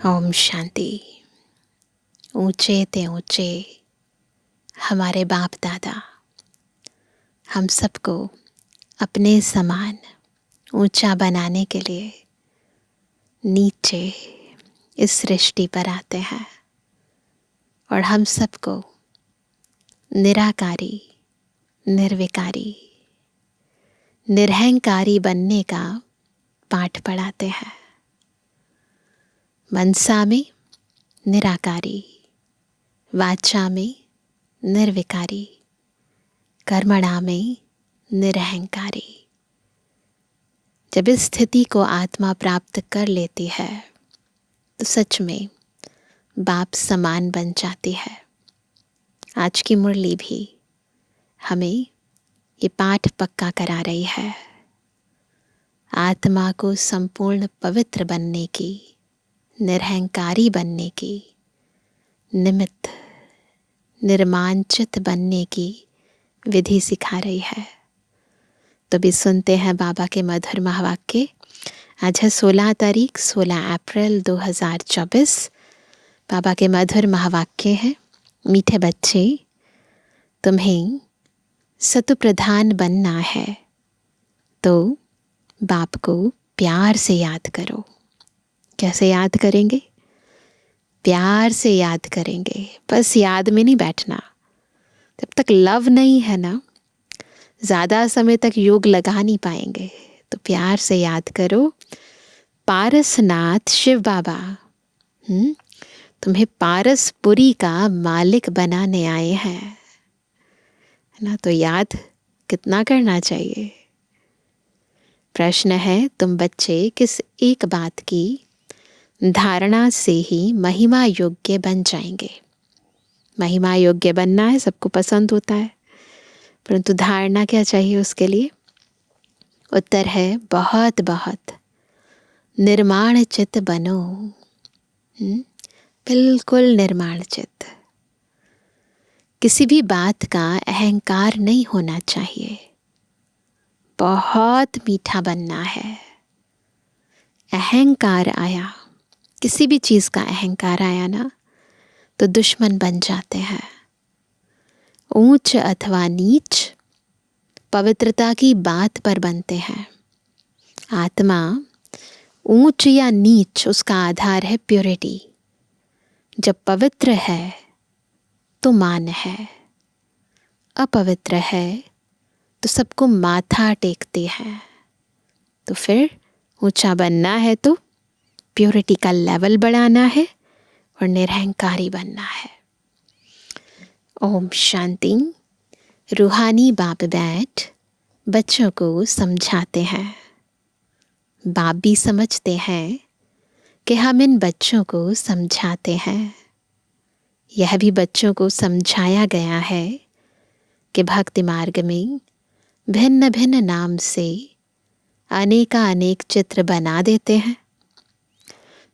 ओम शांति। ऊंचे ते ऊंचे हमारे बाप दादा हम सबको अपने समान ऊंचा बनाने के लिए नीचे इस सृष्टि पर आते हैं और हम सबको निराकारी, निर्विकारी, निरहंकारी बनने का पाठ पढ़ाते हैं। मनसा में निराकारी, वाचा में निर्विकारी, कर्मणा में निरहंकारी। जब इस स्थिति को आत्मा प्राप्त कर लेती है तो सच में बाप समान बन जाती है। आज की मुरली भी हमें ये पाठ पक्का करा रही है। आत्मा को संपूर्ण पवित्र बनने की, निरहंकारी बनने की, निमित्त निर्मांचित बनने की विधि सिखा रही है। तो भी सुनते हैं बाबा के मधुर महावाक्य। आज है 16 तारीख 16 अप्रैल 2024। बाबा के मधुर महावाक्य है। मीठे बच्चे, तुम्हें सतु प्रधान बनना है तो बाप को प्यार से याद करो। कैसे याद करेंगे? प्यार से याद करेंगे। बस याद में नहीं बैठना। जब तक लव नहीं है ना, ज़्यादा समय तक योग लगा नहीं पाएंगे। तो प्यार से याद करो, पारसनाथ शिव बाबा तुम्हें पारसपुरी का मालिक बनाने आए हैं, है ना। तो याद कितना करना चाहिए? प्रश्न है, तुम बच्चे किस एक बात की धारणा से ही महिमा योग्य बन जाएंगे? महिमा योग्य बनना है, सबको पसंद होता है, परंतु धारणा क्या चाहिए उसके लिए? उत्तर है, बहुत बहुत निर्माण चित्त बनो। बिल्कुल निर्माण चित्त। किसी भी बात का अहंकार नहीं होना चाहिए। बहुत मीठा बनना है। अहंकार आया, किसी भी चीज़ का अहंकार आया ना, तो दुश्मन बन जाते हैं। ऊंच अथवा नीच पवित्रता की बात पर बनते हैं। आत्मा ऊंच या नीच, उसका आधार है प्योरिटी। जब पवित्र है तो मान है, अपवित्र है तो सबको माथा टेकते हैं। तो फिर ऊंचा बनना है तो प्योरिटी का लेवल बढ़ाना है और निरहंकारी बनना है। ओम शांति। रूहानी बाप बैठ बच्चों को समझाते हैं। बाप भी समझते हैं कि हम इन बच्चों को समझाते हैं। यह भी बच्चों को समझाया गया है कि भक्ति मार्ग में भिन्न भिन्न नाम से अनेक चित्र बना देते हैं।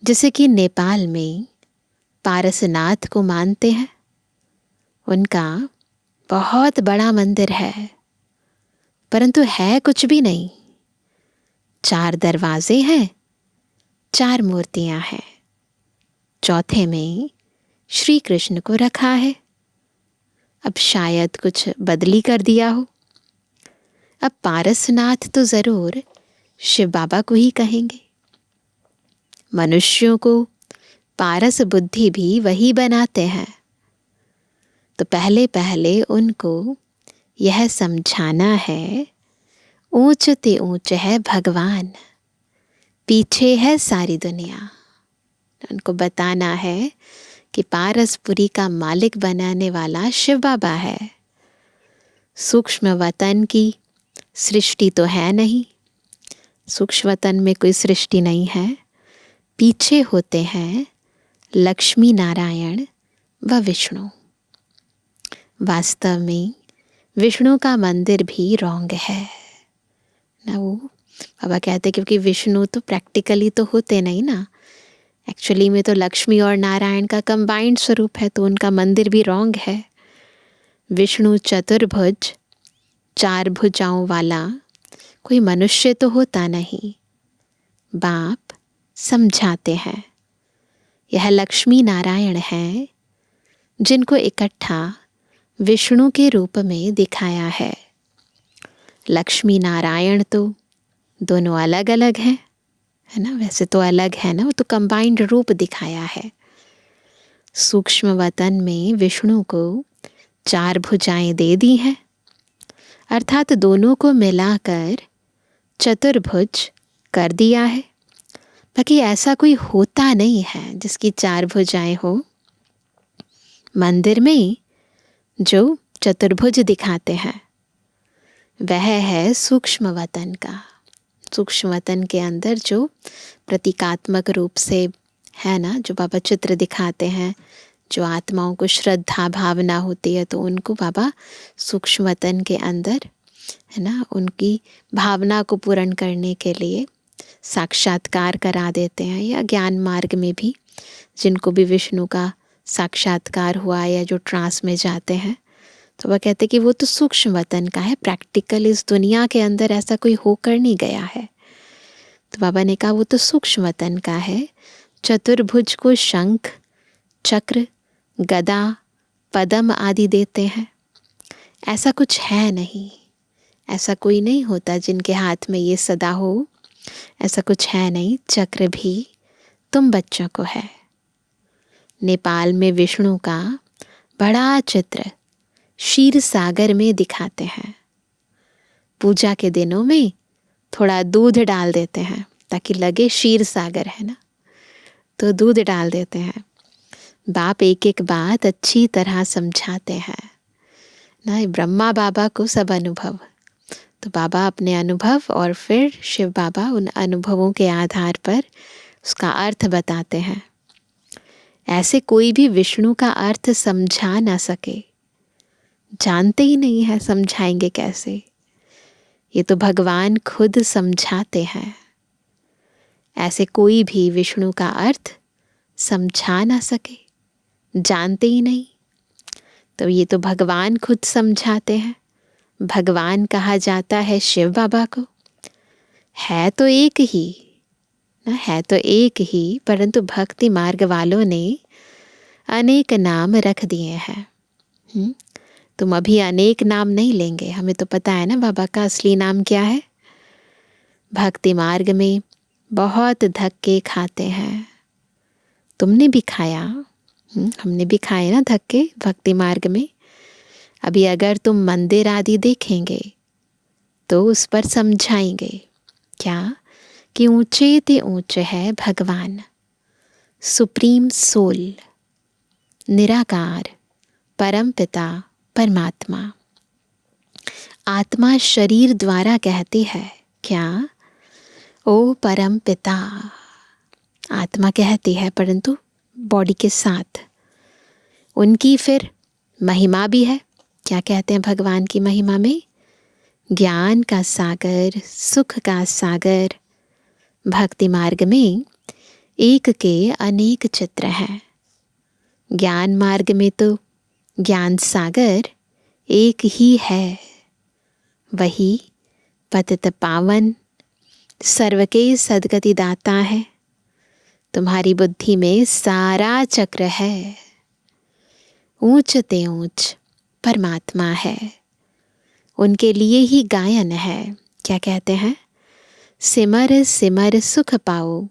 जैसे कि नेपाल में पारसनाथ को मानते हैं, उनका बहुत बड़ा मंदिर है, परंतु है कुछ भी नहीं। 4 दरवाजे हैं, 4 मूर्तियां हैं। चौथे में श्री कृष्ण को रखा है। अब शायद कुछ बदली कर दिया हो। अब पारसनाथ तो जरूर शिव बाबा को ही कहेंगे। मनुष्यों को पारस बुद्धि भी वही बनाते हैं। तो पहले पहले उनको यह समझाना है, ऊंच ते ऊंच है भगवान, पीछे है सारी दुनिया। उनको बताना है कि पारसपुरी का मालिक बनाने वाला शिव बाबा है। सूक्ष्म वतन की सृष्टि तो है नहीं, सूक्ष्म वतन में कोई सृष्टि नहीं है। पीछे होते हैं लक्ष्मी नारायण व विष्णु। वास्तव में विष्णु का मंदिर भी रॉन्ग है ना। वो बाबा कहते क्योंकि विष्णु तो प्रैक्टिकली तो होते नहीं ना, एक्चुअली में तो लक्ष्मी और नारायण का कंबाइंड स्वरूप है, तो उनका मंदिर भी रॉन्ग है। विष्णु चतुर्भुज, 4 भुजाओं वाला कोई मनुष्य तो होता नहीं। बाप समझाते हैं। यह लक्ष्मी नारायण हैं जिनको इकट्ठा विष्णु के रूप में दिखाया है। लक्ष्मी नारायण तो दोनों अलग अलग हैं, है ना, वैसे तो अलग है ना, वो तो कंबाइंड रूप दिखाया है। सूक्ष्म वतन में विष्णु को 4 भुजाएं दे दी हैं, अर्थात दोनों को मिलाकर चतुर्भुज कर दिया है। बाकी ऐसा कोई होता नहीं है जिसकी 4 भुजाएं हो। मंदिर में जो चतुर्भुज दिखाते हैं वह है सूक्ष्म वतन का। सूक्ष्म वतन के अंदर जो प्रतीकात्मक रूप से है ना, जो बाबा चित्र दिखाते हैं, जो आत्माओं को श्रद्धा भावना होती है तो उनको बाबा सूक्ष्म वतन के अंदर, है ना, उनकी भावना को पूर्ण करने के लिए साक्षात्कार करा देते हैं। या ज्ञान मार्ग में भी जिनको भी विष्णु का साक्षात्कार हुआ या जो ट्रांस में जाते हैं तो वह कहते कि वो तो सूक्ष्म वतन का है, प्रैक्टिकल इस दुनिया के अंदर ऐसा कोई होकर नहीं गया है। तो बाबा ने कहा वो तो सूक्ष्म वतन का है। चतुर्भुज को शंख, चक्र, गदा, पद्म आदि देते हैं। ऐसा कुछ है नहीं, ऐसा कोई नहीं होता जिनके हाथ में ये सदा हो, ऐसा कुछ है नहीं। चक्र भी तुम बच्चों को है। नेपाल में विष्णु का बड़ा चित्र क्षीर सागर में दिखाते हैं। पूजा के दिनों में थोड़ा दूध डाल देते हैं ताकि लगे क्षीर सागर है ना, तो दूध डाल देते हैं। बाप एक एक बात अच्छी तरह समझाते हैं ना। ब्रह्मा बाबा को सब अनुभव, तो बाबा अपने अनुभव और फिर शिव बाबा उन अनुभवों के आधार पर उसका अर्थ बताते हैं। ऐसे कोई भी विष्णु का अर्थ समझा ना सके, जानते ही नहीं है, समझाएंगे कैसे? ये तो भगवान खुद समझाते हैं। ऐसे कोई भी विष्णु का अर्थ समझा ना सके, जानते ही नहीं, तो ये तो भगवान खुद समझाते हैं। भगवान कहा जाता है शिव बाबा को। है तो एक ही ना, है तो एक ही, परंतु भक्ति मार्ग वालों ने अनेक नाम रख दिए हैं। तुम अभी अनेक नाम नहीं लेंगे, हमें तो पता है ना बाबा का असली नाम क्या है। भक्ति मार्ग में बहुत धक्के खाते हैं। तुमने भी खाया, हमने भी खाए ना धक्के भक्ति मार्ग में। अभी अगर तुम मंदिर आदि देखेंगे तो उस पर समझाएंगे क्या कि ऊंचे ते ऊंचे है भगवान, सुप्रीम सोल, निराकार, परम पिता परमात्मा। आत्मा शरीर द्वारा कहती है क्या? ओ परम पिता, आत्मा कहती है, परंतु बॉडी के साथ। उनकी फिर महिमा भी है। क्या कहते हैं भगवान की महिमा में? ज्ञान का सागर, सुख का सागर। भक्ति मार्ग में एक के अनेक चित्र हैं। ज्ञान मार्ग में तो ज्ञान सागर एक ही है, वही पतित पावन सर्व के सद्गति दाता है। तुम्हारी बुद्धि में सारा चक्र है। ऊंच ते ऊंच परमात्मा है। उनके लिए ही गायन है। क्या कहते हैं? सिमर सिमर सुख पाओ,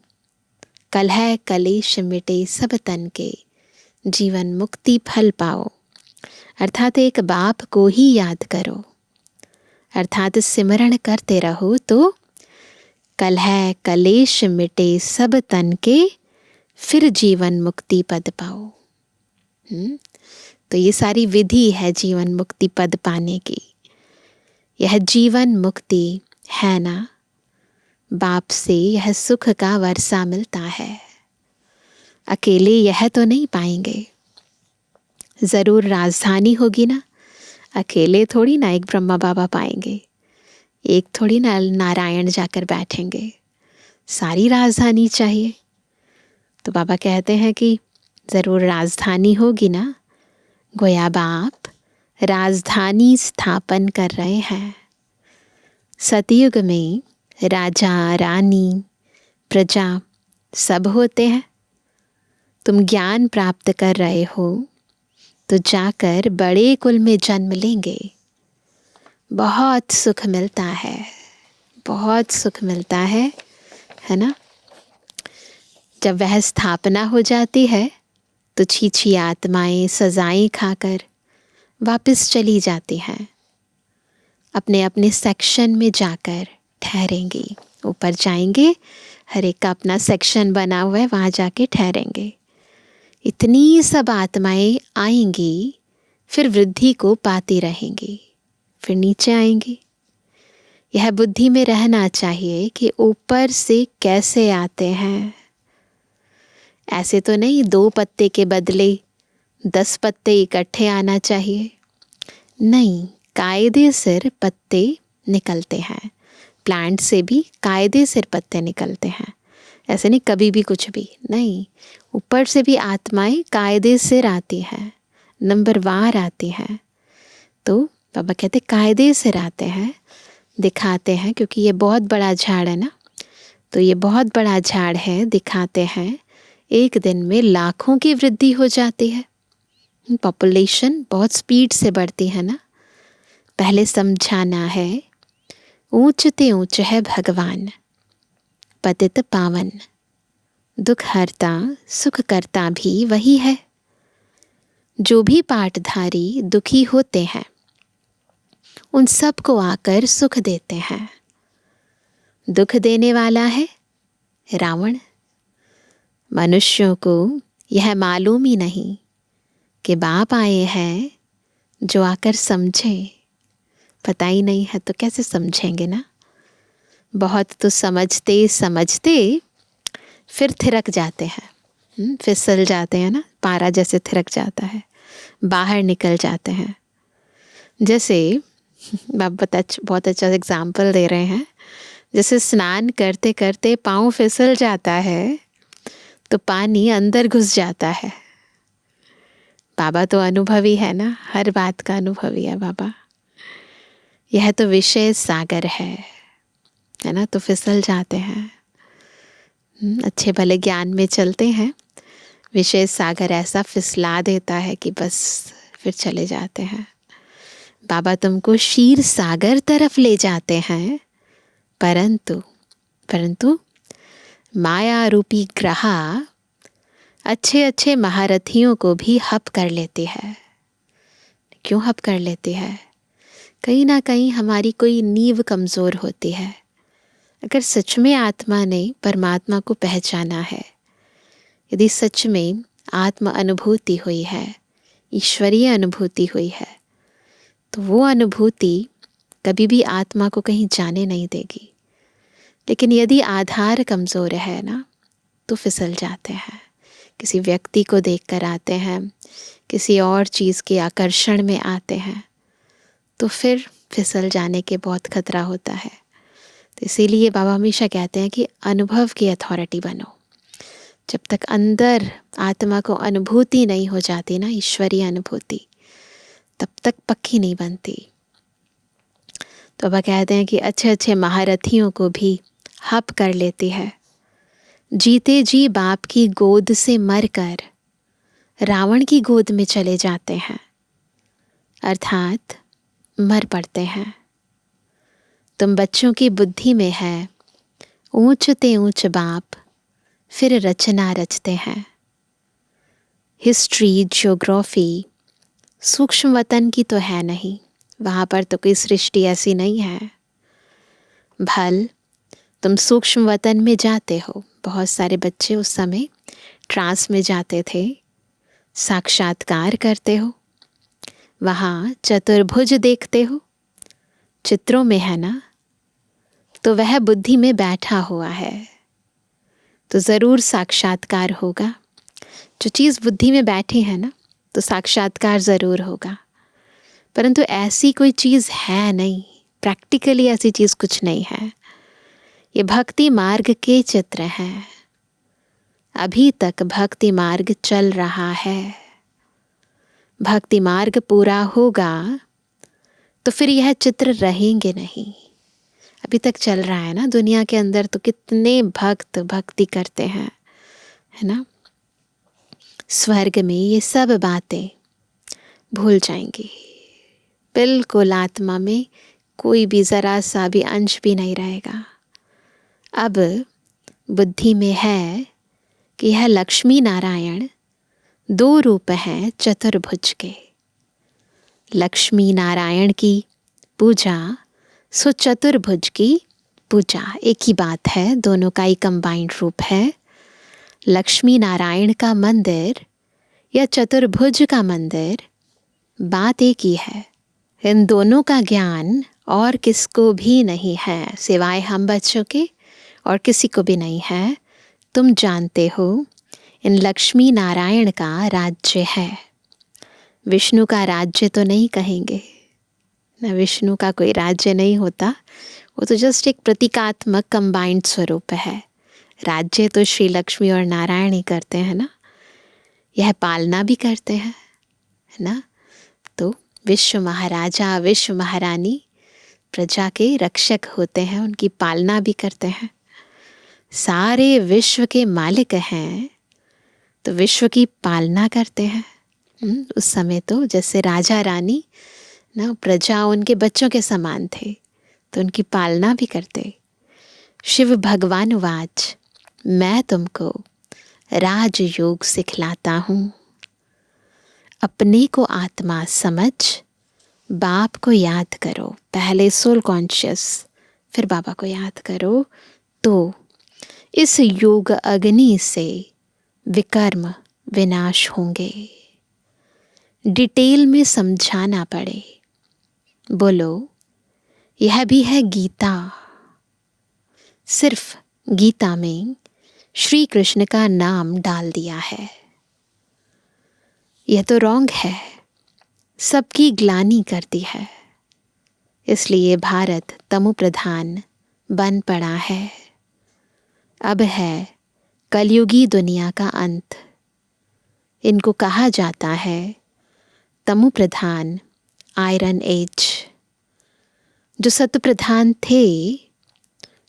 कलह कलेश मिटे सब तन के, जीवन मुक्ति फल पाओ। अर्थात एक बाप को ही याद करो, अर्थात सिमरण करते रहो तो कलह कलेश मिटे सब तन के, फिर जीवन मुक्ति पद पाओ। तो ये सारी विधि है जीवन मुक्ति पद पाने की। यह जीवन मुक्ति है ना, बाप से यह सुख का वर्षा मिलता है। अकेले यह तो नहीं पाएंगे, ज़रूर राजधानी होगी ना। अकेले थोड़ी ना एक ब्रह्मा बाबा पाएंगे, एक थोड़ी ना नारायण जाकर बैठेंगे, सारी राजधानी चाहिए। तो बाबा कहते हैं कि ज़रूर राजधानी होगी ना। गोया बाप राजधानी स्थापन कर रहे हैं। सतयुग में राजा रानी प्रजा सब होते हैं। तुम ज्ञान प्राप्त कर रहे हो तो जाकर बड़े कुल में जन्म लेंगे। बहुत सुख मिलता है, बहुत सुख मिलता है ना। जब वह स्थापना हो जाती है तो छी आत्माएं सजाएं खाकर वापस चली जाती हैं, अपने अपने सेक्शन में जाकर ठहरेंगी। ऊपर जाएंगे, हर एक का अपना सेक्शन बना हुआ है, वहाँ जाके ठहरेंगे। इतनी सब आत्माएं आएंगी, फिर वृद्धि को पाती रहेंगी, फिर नीचे आएंगी। यह बुद्धि में रहना चाहिए कि ऊपर से कैसे आते हैं। ऐसे तो नहीं 2 पत्ते के बदले 10 पत्ते इकट्ठे आना चाहिए। नहीं, कायदे सिर पत्ते निकलते हैं। प्लांट से भी कायदे सिर पत्ते निकलते हैं। ऐसे नहीं कभी भी कुछ भी नहीं, ऊपर से भी आत्माएं कायदे सिर आती हैं, नंबरवार आती हैं। तो बाबा कहते कायदे सिर आते हैं, दिखाते हैं, क्योंकि ये बहुत बड़ा झाड़ है ना, तो ये बहुत बड़ा झाड़ है, दिखाते हैं। एक दिन में लाखों की वृद्धि हो जाती है। पॉपुलेशन बहुत स्पीड से बढ़ती है ना। पहले समझाना है, ऊंचते ऊंच है भगवान, पतित पावन, दुख हरता सुख करता भी वही है। जो भी पाठधारी दुखी होते हैं उन सब को आकर सुख देते हैं। दुख देने वाला है रावण। मनुष्यों को यह मालूम ही नहीं कि बाप आए हैं जो आकर समझें। पता ही नहीं है तो कैसे समझेंगे ना। बहुत तो समझते समझते फिर थिरक जाते हैं, फिसल जाते हैं ना, पारा जैसे थिरक जाता है, बाहर निकल जाते हैं। जैसे आप बहुत अच्छा एग्जाम्पल दे रहे हैं। जैसे स्नान करते करते पाँव फिसल जाता है तो पानी अंदर घुस जाता है। बाबा तो अनुभवी है ना, हर बात का अनुभवी है बाबा। यह तो विषय सागर है ना, तो फिसल जाते हैं। अच्छे भले ज्ञान में चलते हैं, विषय सागर ऐसा फिसला देता है कि बस फिर चले जाते हैं। बाबा तुमको क्षीर सागर तरफ ले जाते हैं, परंतु माया रूपी ग्रहा अच्छे अच्छे महारथियों को भी हप कर लेती है। क्यों हप कर लेती है? कहीं ना कहीं हमारी कोई नींव कमज़ोर होती है। अगर सच में आत्मा ने परमात्मा को पहचाना है, यदि सच में आत्म अनुभूति हुई है, ईश्वरीय अनुभूति हुई है, तो वो अनुभूति कभी भी आत्मा को कहीं जाने नहीं देगी। लेकिन यदि आधार कमज़ोर है ना, तो फिसल जाते हैं। किसी व्यक्ति को देखकर आते हैं, किसी और चीज़ के आकर्षण में आते हैं, तो फिर फिसल जाने के बहुत खतरा होता है। तो इसीलिए बाबा हमेशा कहते हैं कि अनुभव की अथॉरिटी बनो। जब तक अंदर आत्मा को अनुभूति नहीं हो जाती ना, ईश्वरीय अनुभूति, तब तक पक्की नहीं बनती। तो बाबा कहते हैं कि अच्छे अच्छे महारथियों को भी हप कर लेती है। जीते जी बाप की गोद से मरकर रावण की गोद में चले जाते हैं, अर्थात मर पड़ते हैं। तुम बच्चों की बुद्धि में है, ऊंचते ऊंच बाप फिर रचना रचते हैं। हिस्ट्री ज्योग्राफी सूक्ष्म वतन की तो है नहीं, वहाँ पर तो कोई सृष्टि ऐसी नहीं है। भल तुम सूक्ष्म वतन में जाते हो। बहुत सारे बच्चे उस समय ट्रांस में जाते थे, साक्षात्कार करते हो, वहाँ चतुर्भुज देखते हो, चित्रों में है ना, तो वह बुद्धि में बैठा हुआ है, तो ज़रूर साक्षात्कार होगा। जो चीज़ बुद्धि में बैठी है ना, तो साक्षात्कार ज़रूर होगा। परंतु ऐसी कोई चीज़ है नहीं, प्रैक्टिकली ऐसी चीज़ कुछ नहीं है। ये भक्ति मार्ग के चित्र हैं। अभी तक भक्ति मार्ग चल रहा है। भक्ति मार्ग पूरा होगा तो फिर यह चित्र रहेंगे नहीं। अभी तक चल रहा है ना दुनिया के अंदर, तो कितने भक्त भक्ति करते हैं, है ना। स्वर्ग में ये सब बातें भूल जाएंगी, बिल्कुल आत्मा में कोई भी ज़रा सा भी अंश भी नहीं रहेगा। अब बुद्धि में है कि यह लक्ष्मी नारायण दो रूप हैं चतुर्भुज के। लक्ष्मी नारायण की पूजा सो चतुर्भुज की पूजा, एक ही बात है, दोनों का ही कंबाइंड रूप है। लक्ष्मी नारायण का मंदिर या चतुर्भुज का मंदिर, बात एक ही है। इन दोनों का ज्ञान और किसको भी नहीं है, सिवाय हम बच्चों के, और किसी को भी नहीं है। तुम जानते हो इन लक्ष्मी नारायण का राज्य है। विष्णु का राज्य तो नहीं कहेंगे ना, विष्णु का कोई राज्य नहीं होता, वो तो जस्ट एक प्रतीकात्मक कंबाइंड स्वरूप है। राज्य तो श्री लक्ष्मी और नारायण ही करते हैं ना, यह पालना भी करते हैं, है ना। तो विश्व महाराजा विश्व महारानी प्रजा के रक्षक होते हैं, उनकी पालना भी करते हैं। सारे विश्व के मालिक हैं तो विश्व की पालना करते हैं। उस समय तो जैसे राजा रानी ना, प्रजा उनके बच्चों के समान थे, तो उनकी पालना भी करते। शिव भगवान वाच, मैं तुमको राजयोग सिखलाता हूँ। अपने को आत्मा समझ, बाप को याद करो, पहले सोल कॉन्शियस, फिर बाबा को याद करो, तो इस योग अग्नि से विकर्म विनाश होंगे। डिटेल में समझाना पड़े, बोलो यह भी है गीता। सिर्फ गीता में श्री कृष्ण का नाम डाल दिया है, यह तो रॉन्ग है, सबकी ग्लानि करती है। इसलिए भारत तमो प्रधान बन पड़ा है। अब है कलयुगी दुनिया का अंत। इनको कहा जाता है तमो प्रधान आयरन एज। जो सत्य प्रधान थे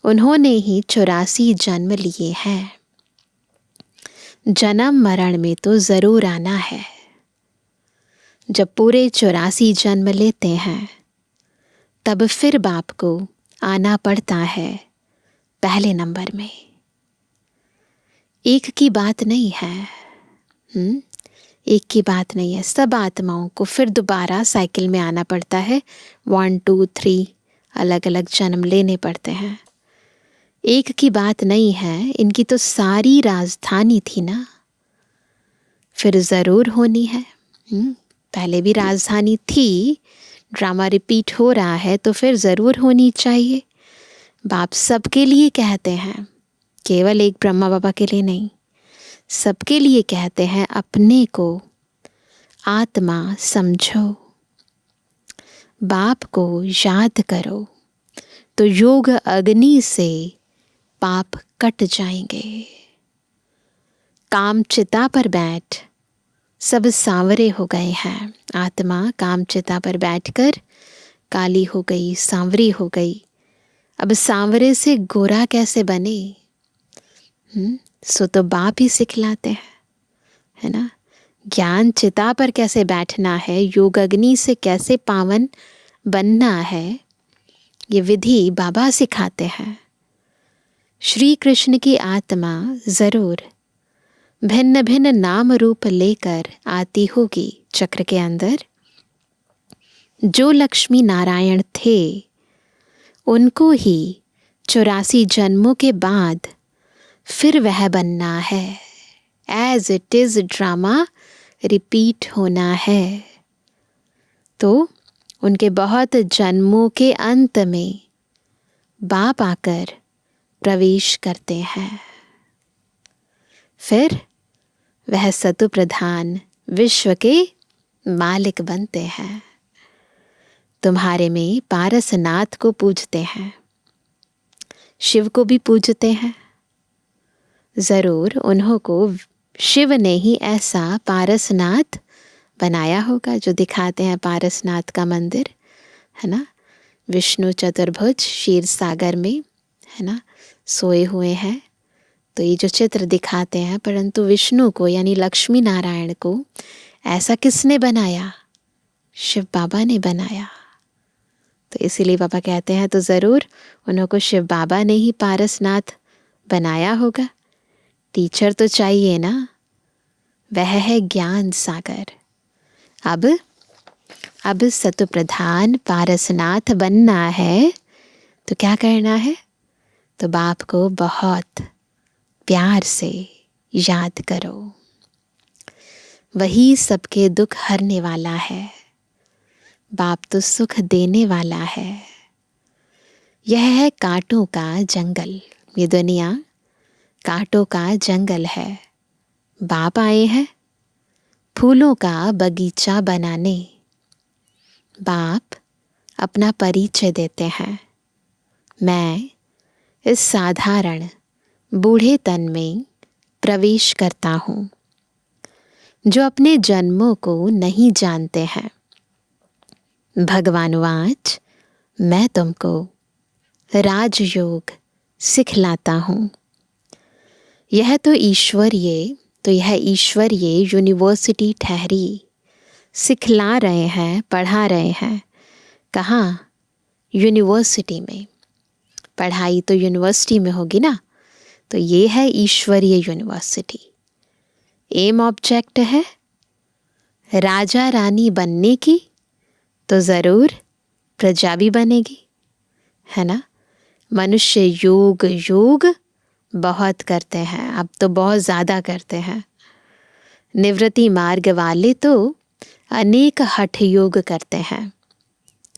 उन्होंने ही 84 जन्म लिए हैं। जन्म मरण में तो जरूर आना है। जब पूरे 84 जन्म लेते हैं तब फिर बाप को आना पड़ता है पहले नंबर में। एक की बात नहीं है, एक की बात नहीं है। सब आत्माओं को फिर दोबारा साइकिल में आना पड़ता है। 1 2 3 अलग अलग जन्म लेने पड़ते हैं। एक की बात नहीं है। इनकी तो सारी राजधानी थी ना, फिर ज़रूर होनी है। पहले भी राजधानी थी, ड्रामा रिपीट हो रहा है तो फिर ज़रूर होनी चाहिए। बाप सबके लिए कहते हैं, केवल एक ब्रह्मा बाबा के लिए नहीं, सबके लिए कहते हैं अपने को आत्मा समझो, बाप को याद करो, तो योग अग्नि से पाप कट जाएंगे। काम चिता पर बैठ सब सांवरे हो गए हैं। आत्मा काम चिता पर बैठकर काली हो गई, सांवरी हो गई। अब सांवरे से गोरा कैसे बने? सो तो बाप ही सिखलाते हैं, है ना। ज्ञान चिता पर कैसे बैठना है, योग अग्नि से कैसे पावन बनना है, ये विधि बाबा सिखाते हैं। श्री कृष्ण की आत्मा जरूर भिन्न भिन्न नाम रूप लेकर आती होगी चक्र के अंदर। जो लक्ष्मी नारायण थे उनको ही 84 जन्मों के बाद फिर वह बनना है। As it is drama repeat होना है। तो उनके बहुत जन्मों के अंत में बाप आकर प्रवेश करते हैं। फिर वह सतु प्रधान विश्व के मालिक बनते हैं। तुम्हारे में पारसनाथ को पूजते हैं, शिव को भी पूजते हैं। जरूर उन्हों को शिव ने ही ऐसा पारसनाथ बनाया होगा जो दिखाते हैं पारसनाथ का मंदिर, है ना। विष्णु चतुर्भुज क्षीर सागर में, है ना, सोए हुए हैं। तो ये जो चित्र दिखाते हैं, परंतु विष्णु को यानी लक्ष्मी नारायण को ऐसा किसने बनाया? शिव बाबा ने बनाया। तो इसीलिए बाबा कहते हैं तो ज़रूर उनको शिव बाबा ने ही पारसनाथ बनाया होगा। टीचर तो चाहिए ना, वह है ज्ञान सागर। अब सत्व प्रधान पारसनाथ बनना है तो क्या करना है? तो बाप को बहुत प्यार से याद करो। वही सबके दुख हरने वाला है। बाप तो सुख देने वाला है। यह है कांटों का जंगल। ये दुनिया कांटों का जंगल है। बाप आए हैं फूलों का बगीचा बनाने। बाप अपना परिचय देते हैं। मैं इस साधारण बूढ़े तन में प्रवेश करता हूँ, जो अपने जन्मों को नहीं जानते हैं। भगवानुवाच, मैं तुमको राजयोग सिखलाता हूँ। यह ईश्वरीय यूनिवर्सिटी ठहरी। सिखला रहे हैं, पढ़ा रहे हैं। कहाँ? यूनिवर्सिटी में। पढ़ाई तो यूनिवर्सिटी में होगी ना, तो ये है ईश्वरीय यूनिवर्सिटी। एम ऑब्जेक्ट है राजा रानी बनने की, तो ज़रूर प्रजा भी बनेगी, है ना। मनुष्य योग बहुत करते हैं, अब तो बहुत ज़्यादा करते हैं। निवृत्ति मार्ग वाले तो अनेक हठ योग करते हैं,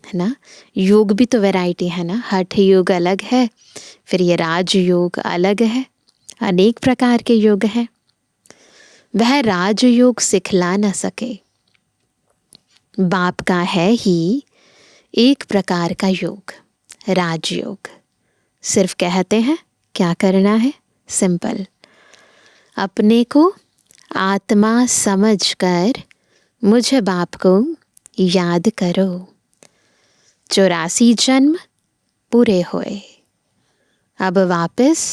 है ना। योग भी तो वैरायटी है ना, हठ योग अलग है, फिर ये राजयोग अलग है, अनेक प्रकार के योग हैं। वह राजयोग सिखला न सके। बाप का है ही एक प्रकार का योग, राजयोग। सिर्फ कहते हैं क्या करना है, सिंपल। अपने को आत्मा समझकर मुझ बाप को याद करो। 84 जन्म पूरे हुए, अब वापस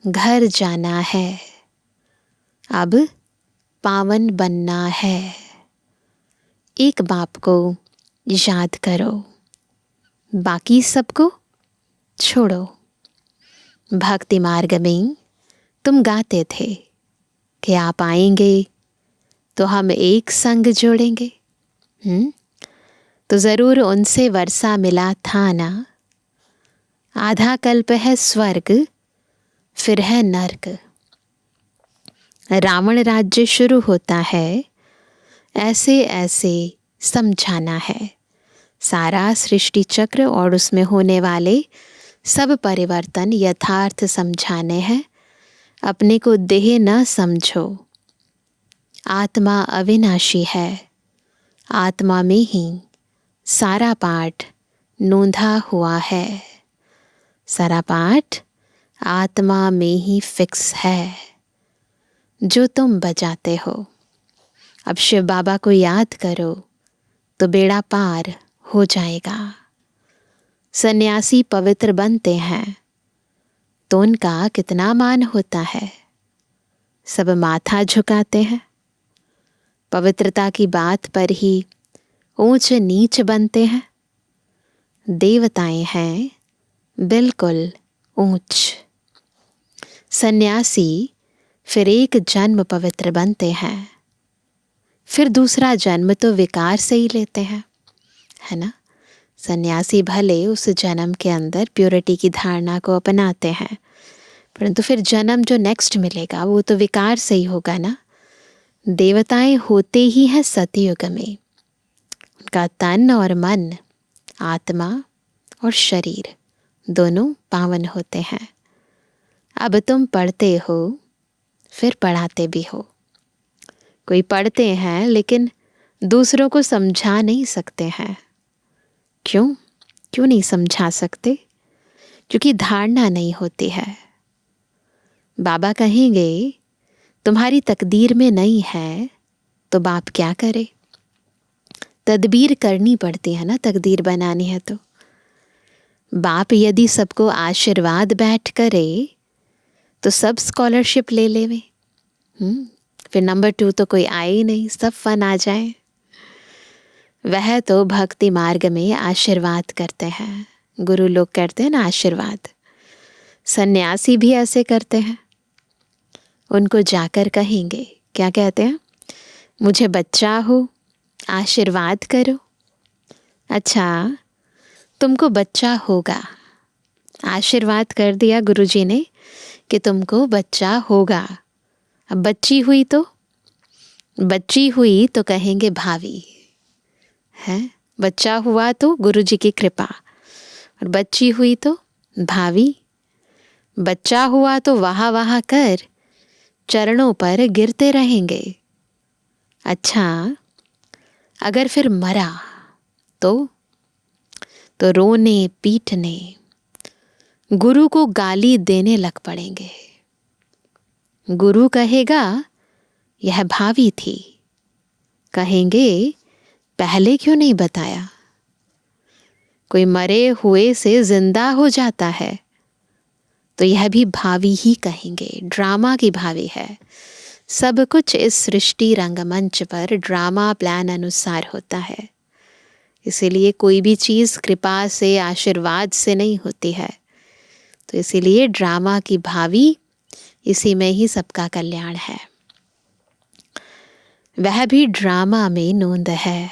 घर जाना है। अब पावन बनना है। एक बाप को याद करो, बाकी सबको छोड़ो। भक्ति मार्ग में तुम गाते थे कि आप आएंगे तो हम एक संग जोड़ेंगे। तो ज़रूर उनसे वर्षा मिला था ना। आधा कल्प है स्वर्ग, फिर है नर्क। रावण राज्य शुरू होता है, ऐसे ऐसे समझाना है। सारा सृष्टि चक्र और उसमें होने वाले सब परिवर्तन यथार्थ समझाने हैं। अपने को देह न समझो। आत्मा अविनाशी है। आत्मा में ही सारा पाठ नोंधा हुआ है। सारा पाठ आत्मा में ही फिक्स है, जो तुम बजाते हो। अब शिव बाबा को याद करो तो बेड़ा पार हो जाएगा। सन्यासी पवित्र बनते हैं तो उनका कितना मान होता है। सब माथा झुकाते हैं। पवित्रता की बात पर ही ऊंच नीच बनते हैं। देवताएं हैं बिल्कुल ऊंच। सन्यासी फिर एक जन्म पवित्र बनते हैं, फिर दूसरा जन्म तो विकार से ही लेते हैं, है ना। सन्यासी भले उस जन्म के अंदर प्योरिटी की धारणा को अपनाते हैं, परंतु फिर जन्म जो नेक्स्ट मिलेगा वो तो विकार से ही होगा ना। देवताएं होते ही हैं सतयुग में। उनका तन और मन, आत्मा और शरीर दोनों पावन होते हैं। अब तुम पढ़ते हो, फिर पढ़ाते भी हो। कोई पढ़ते हैं लेकिन दूसरों को समझा नहीं सकते हैं। क्यों नहीं समझा सकते? क्योंकि धारणा नहीं होती है। बाबा कहेंगे तुम्हारी तकदीर में नहीं है तो बाप क्या करे? तदबीर करनी पड़ती है ना, तकदीर बनानी है तो। बाप यदि सबको आशीर्वाद बैठ करे तो सब स्कॉलरशिप ले लेवे। फिर नंबर 2 तो कोई आए ही नहीं, सब फन आ जाए। वह तो भक्ति मार्ग में आशीर्वाद करते हैं। गुरु लोग करते हैं ना आशीर्वाद, सन्यासी भी ऐसे करते हैं। उनको जाकर कहेंगे, क्या कहते हैं, मुझे बच्चा हो, आशीर्वाद करो। अच्छा, तुमको बच्चा होगा, आशीर्वाद कर दिया गुरुजी ने कि तुमको बच्चा होगा। अब बच्ची हुई तो कहेंगे भावी है। बच्चा हुआ तो गुरुजी की कृपा, और बच्ची हुई तो भावी। बच्चा हुआ तो वाह वाह कर चरणों पर गिरते रहेंगे। अच्छा, अगर फिर मरा तो रोने पीटने, गुरु को गाली देने लग पड़ेंगे। गुरु कहेगा यह भावी थी, कहेंगे पहले क्यों नहीं बताया। कोई मरे हुए से जिंदा हो जाता है तो यह भी भावी ही कहेंगे, ड्रामा की भावी है। सब कुछ इस सृष्टि रंगमंच पर ड्रामा प्लान अनुसार होता है। इसीलिए कोई भी चीज़ कृपा से, आशीर्वाद से नहीं होती है। तो इसीलिए ड्रामा की भावी, इसी में ही सबका कल्याण है। वह भी ड्रामा में नोंद है।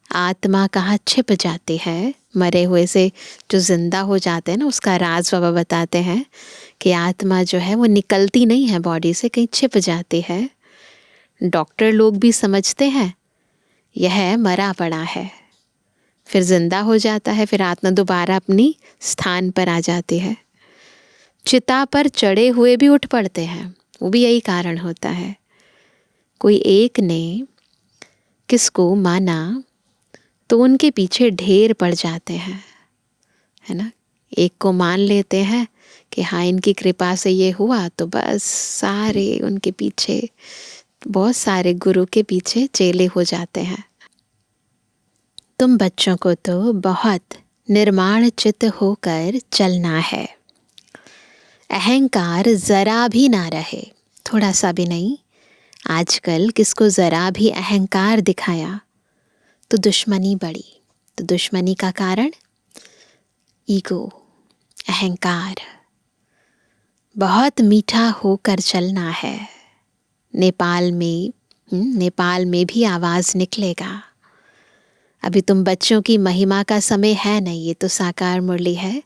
आत्मा कहाँ छिप जाती है, मरे हुए से जो जिंदा हो जाते हैं ना, उसका राज बाबा बताते हैं कि आत्मा जो है वो निकलती नहीं है बॉडी से, कहीं छिप जाती है। डॉक्टर लोग भी समझते हैं यह मरा पड़ा है, फिर जिंदा हो जाता है, फिर आत्मा दोबारा अपनी स्थान पर आ जाती है। चिता पर चढ़े हुए भी उठ पड़ते हैं, वो भी यही कारण होता है। कोई एक ने किसको माना तो उनके पीछे ढेर पड़ जाते हैं, है ना। एक को मान लेते हैं कि हाँ इनकी कृपा से ये हुआ, तो बस सारे उनके पीछे, बहुत सारे गुरु के पीछे चेले हो जाते हैं। तुम बच्चों को तो बहुत निर्माण चित्त होकर चलना है। अहंकार जरा भी ना रहे, थोड़ा सा भी नहीं। आजकल किसको जरा भी अहंकार दिखाया तो दुश्मनी बढ़ी। तो दुश्मनी का कारण ईगो, अहंकार। बहुत मीठा होकर चलना है। नेपाल में भी आवाज़ निकलेगा। अभी तुम बच्चों की महिमा का समय है नहीं, ये तो साकार मुरली है।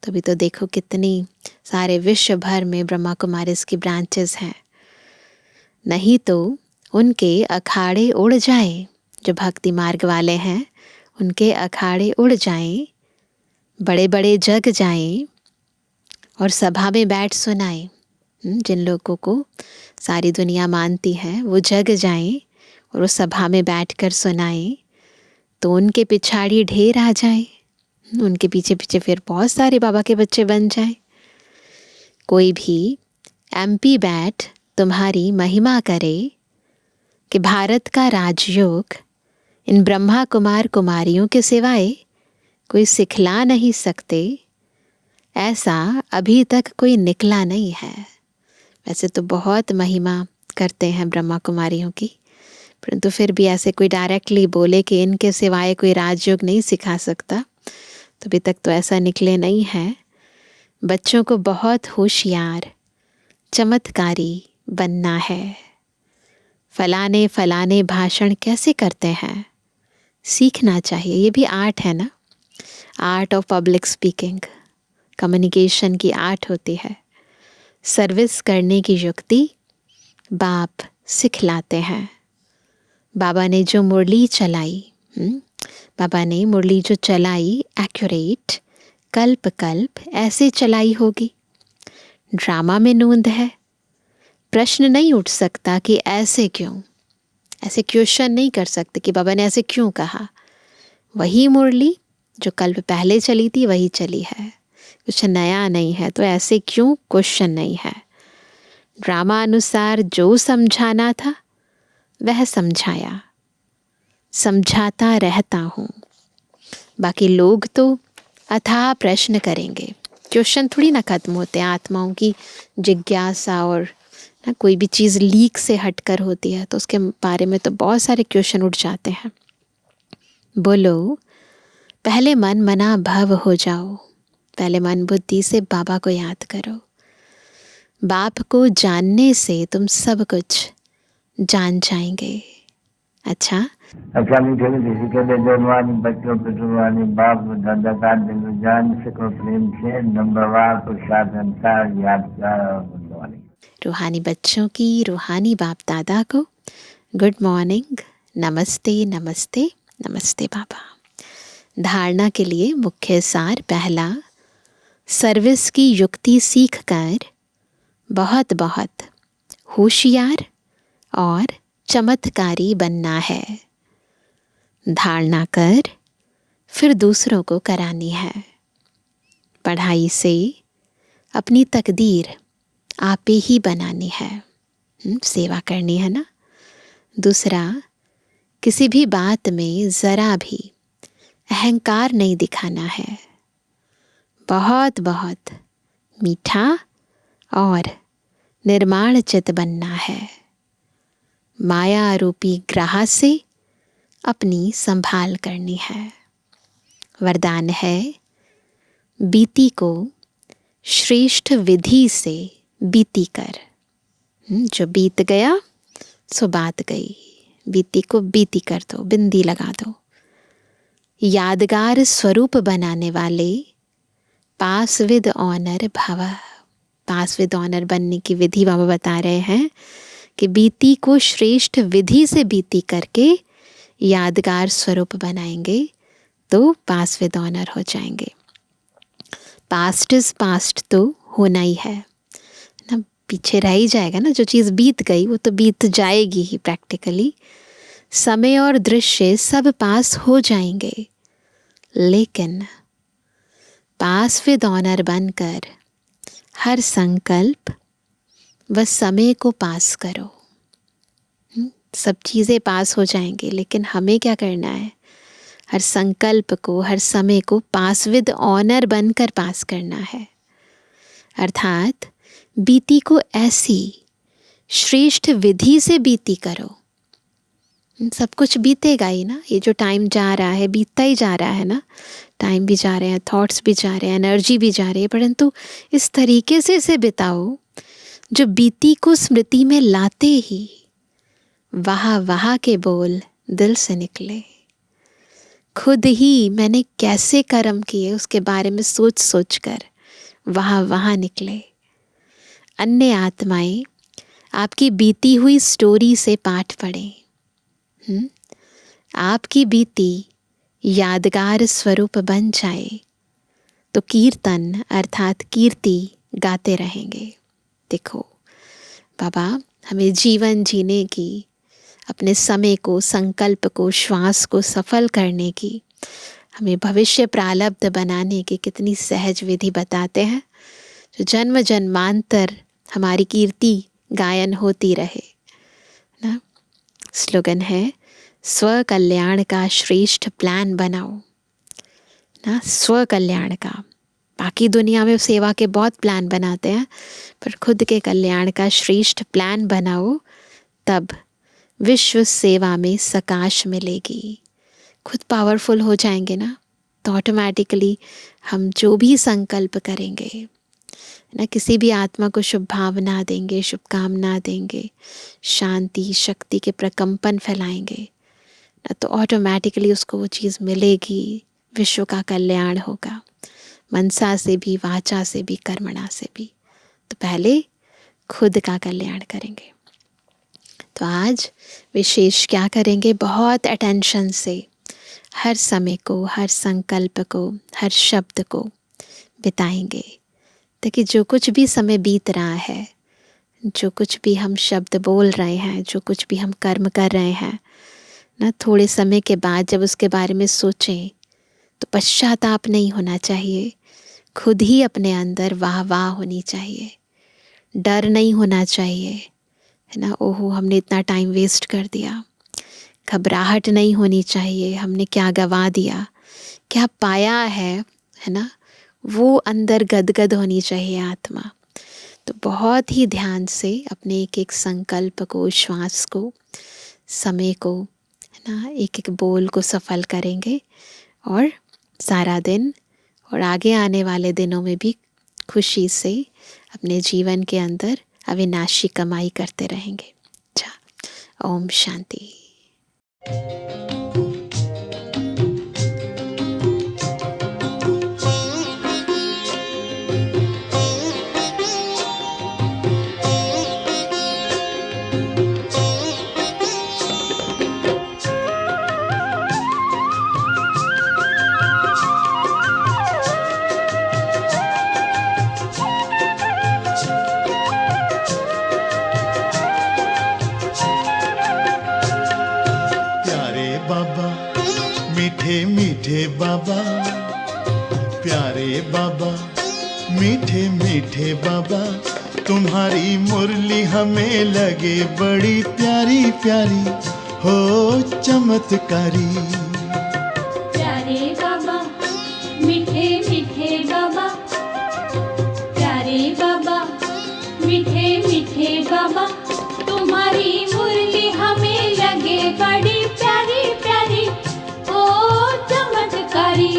तो अभी तो देखो कितनी सारे विश्व भर में ब्रह्मा कुमारीज की ब्रांचेस हैं। नहीं तो उनके अखाड़े उड़ जाएं, जो भक्ति मार्ग वाले हैं उनके अखाड़े उड़ जाएं, बड़े बड़े जग जाएं और सभा में बैठ सुनाएं। जिन लोगों को सारी दुनिया मानती है वो जग जाएं और उस सभा में बैठकर सुनाएं, तो उनके पिछाड़ी ढेर आ जाए, उनके पीछे पीछे फिर बहुत सारे बाबा के बच्चे बन जाए। कोई भी MP बैठ तुम्हारी महिमा करे कि भारत का राजयोग इन ब्रह्मा कुमार कुमारियों के सिवाय कोई सिखला नहीं सकते, ऐसा अभी तक कोई निकला नहीं है। वैसे तो बहुत महिमा करते हैं ब्रह्मा कुमारियों की, परंतु फिर भी ऐसे कोई डायरेक्टली बोले कि इनके सिवाय कोई राजयोग नहीं सिखा सकता, तो अभी तक तो ऐसा निकले नहीं है। बच्चों को बहुत होशियार, चमत्कारी बनना है। फलाने फलाने भाषण कैसे करते हैं सीखना चाहिए। ये भी आर्ट है ना, art of public speaking, communication की आर्ट होती है। सर्विस करने की युक्ति बाप सिखलाते हैं। बाबा ने जो मुरली चलाई, बाबा ने मुरली जो चलाई एक्यूरेट, कल्प कल्प ऐसे चलाई होगी। ड्रामा में नोंद है। प्रश्न नहीं उठ सकता कि ऐसे क्यों, ऐसे क्वेश्चन नहीं कर सकते कि बाबा ने ऐसे क्यों कहा। वही मुरली जो कल्प पहले चली थी वही चली है, कुछ नया नहीं है, तो ऐसे क्यों क्वेश्चन नहीं है। ड्रामा अनुसार जो समझाना था वह समझाया, समझाता रहता हूँ। बाकी लोग तो अथाह प्रश्न करेंगे। क्वेश्चन थोड़ी ना खत्म होते हैं, आत्माओं की जिज्ञासा और ना कोई भी चीज़ लीक से हटकर होती है तो उसके बारे में तो बहुत सारे क्वेश्चन उठ जाते हैं। बोलो, पहले मन मना भव हो जाओ, पहले मन बुद्धि से बाबा को याद करो। बाप को जानने से तुम सब कुछ जान जाएंगे। अच्छा, मीठे मीठे कहते जवानी बच्चों पे जुबानी बाप दादा का दिल जान सको प्रेम से नंबरवार प्रसाद अंसार यादगार और गुणवानी। रूहानी बच्चों की रूहानी बाप दादा को गुड मॉर्निंग, नमस्ते नमस्ते नमस्ते बाबा। धारणा के लिए मुख्य सार पहला, सर्विस की युक्ति सीखकर बहुत बहुत होशियार और चमत्कारी बनना है। धारणा कर फिर दूसरों को करानी है। पढ़ाई से अपनी तकदीर आप ही बनानी है, सेवा करनी है ना। दूसरा, किसी भी बात में ज़रा भी अहंकार नहीं दिखाना है। बहुत बहुत मीठा और निर्माण चित बनना है। माया रूपी ग्राह से अपनी संभाल करनी है। वरदान है, बीती को श्रेष्ठ विधि से बीती कर। जो बीत गया सो बात गई, बीती को बीती कर दो, बिंदी लगा दो। यादगार स्वरूप बनाने वाले पास विद ऑनर भव। पास विद ऑनर बनने की विधि बाबा बता रहे हैं कि बीती को श्रेष्ठ विधि से बीती करके यादगार स्वरूप बनाएंगे तो पास विद ऑनर हो जाएंगे। पास्ट इज पास्ट तो होना ही है ना, पीछे रह ही जाएगा ना। जो चीज़ बीत गई वो तो बीत जाएगी ही प्रैक्टिकली। समय और दृश्य सब पास हो जाएंगे, लेकिन पास विद ऑनर बनकर हर संकल्प व समय को पास करो। सब चीज़ें पास हो जाएंगी, लेकिन हमें क्या करना है? हर संकल्प को, हर समय को पास विद ऑनर बनकर पास करना है। अर्थात बीती को ऐसी श्रेष्ठ विधि से बीती करो। सब कुछ बीतेगा ही ना, ये जो टाइम जा रहा है बीतता ही जा रहा है ना। टाइम भी जा रहे हैं, थॉट्स भी जा रहे हैं, एनर्जी भी जा रही है, परंतु इस तरीके से इसे बिताओ जो बीती को स्मृति में लाते ही वाह वाह के बोल दिल से निकले। खुद ही मैंने कैसे कर्म किए उसके बारे में सोच सोच कर वाह वाह निकले। अन्य आत्माएं आपकी बीती हुई स्टोरी से पाठ पढ़ें। आपकी बीती यादगार स्वरूप बन जाए तो कीर्तन अर्थात कीर्ति गाते रहेंगे। देखो बाबा, हमें जीवन जीने की, अपने समय को, संकल्प को, श्वास को सफल करने की, हमें भविष्य प्रारब्ध बनाने की कितनी सहज विधि बताते हैं, जो जन्म जन्मांतर हमारी कीर्ति गायन होती रहे ना। स्लोगन है, स्व कल्याण का श्रेष्ठ प्लान बनाओ ना। स्व कल्याण का, बाकी दुनिया में सेवा के बहुत प्लान बनाते हैं, पर खुद के कल्याण का श्रेष्ठ प्लान बनाओ, तब विश्व सेवा में सकाश मिलेगी। खुद पावरफुल हो जाएंगे ना, तो ऑटोमेटिकली हम जो भी संकल्प करेंगे ना, किसी भी आत्मा को शुभ भावना देंगे, शुभकामना देंगे, शांति शक्ति के प्रकंपन फैलाएंगे ना, तो ऑटोमेटिकली उसको वो चीज़ मिलेगी। विश्व का कल्याण होगा, मनसा से भी, वाचा से भी, कर्मणा से भी। तो पहले खुद का कल्याण करेंगे। तो आज विशेष क्या करेंगे? बहुत अटेंशन से हर समय को, हर संकल्प को, हर शब्द को बिताएंगे, ताकि जो कुछ भी समय बीत रहा है, जो कुछ भी हम शब्द बोल रहे हैं, जो कुछ भी हम कर्म कर रहे हैं ना, थोड़े समय के बाद जब उसके बारे में सोचें तो पश्चाताप नहीं होना चाहिए। खुद ही अपने अंदर वाह वाह होनी चाहिए, डर नहीं होना चाहिए, है ना। ओहो, हमने इतना टाइम वेस्ट कर दिया। घबराहट नहीं होनी चाहिए, हमने क्या गवा दिया, क्या पाया है, है ना, वो अंदर गदगद होनी चाहिए आत्मा। तो बहुत ही ध्यान से अपने एक एक संकल्प को, श्वास को, समय को, है ना, एक एक बोल को सफल करेंगे और सारा दिन और आगे आने वाले दिनों में भी खुशी से अपने जीवन के अंदर अविनाशी कमाई करते रहेंगे। अच्छा, ओम शांति। मीठे मीठे बाबा, प्यारे बाबा, मीठे मीठे बाबा, तुम्हारी मुरली हमें लगे बड़ी प्यारी प्यारी, हो चमत्कारी। प्यारे बाबा, मीठे मीठे बाबा, प्यारे बाबा, मीठे मीठे बाबा, तुम्हारी मुरली हमें लगे बड़ी प्यारी प्यारी, ओ चमत्कारी।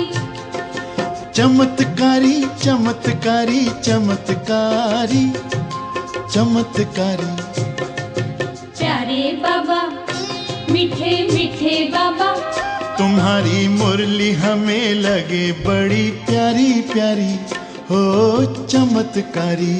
चमत्कारी चमत्कारी चमत्कारी चमत्कारी। प्यारे बाबा, मीठे मीठे बाबा, तुम्हारी मुरली हमें लगे बड़ी प्यारी प्यारी, हो चमत्कारी।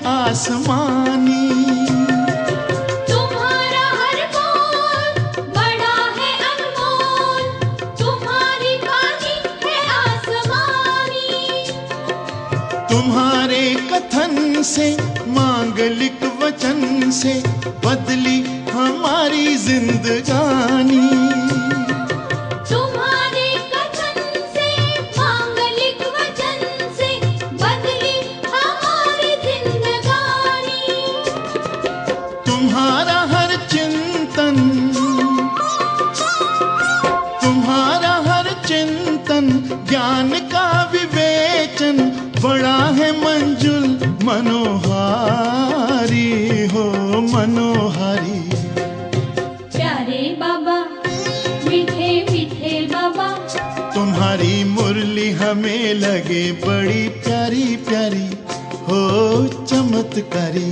आसमानी, तुम्हारा हर बोल बड़ा है अनमोल, तुम्हारी वाणी है आसमानी। तुम्हारे कथन से, मांगलिक वचन से बदली हमारी जिंदगानी। तुम्हारा हर चिंतन, तुम्हारा हर चिंतन, ज्ञान का विवेचन बड़ा है मंजुल मनोहारी, हो मनोहारी। प्यारे बाबा, मीठे मीठे बाबा, तुम्हारी मुरली हमें लगे बड़ी प्यारी प्यारी, हो चमत्कारी।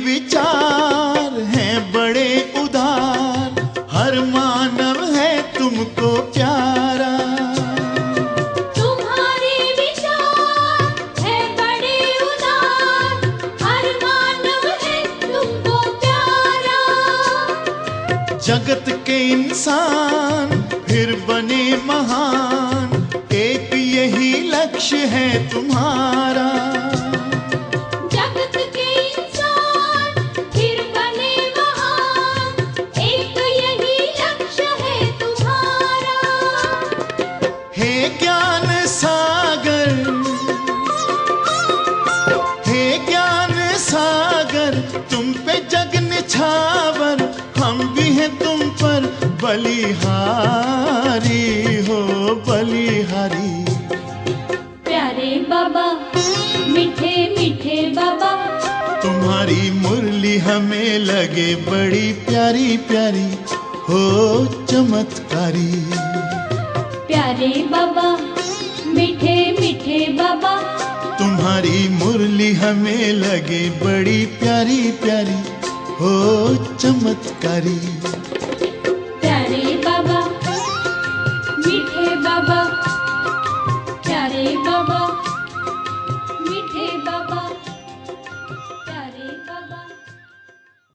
विचार हैं बड़े उदार, हर मानव है तुमको प्यारा। तुम्हारे विचार हैं बड़े उदार, हर मानव है तुमको प्यारा। जगत के इंसान फिर बने महान, एक यही लक्ष्य है तुम्हारा। तुम पे जग निछावर, हम भी हैं तुम पर बलिहारी, हो तुम्हारी मुरली हमें लगे बड़ी प्यारी प्यारी, हो चमत्कारी। प्यारे बाबा, मीठे मीठे बाबा, तुम्हारी मुरली हमें लगे बड़ी प्यारी प्यारी, हो चमत्कारी। प्यारे बाबा,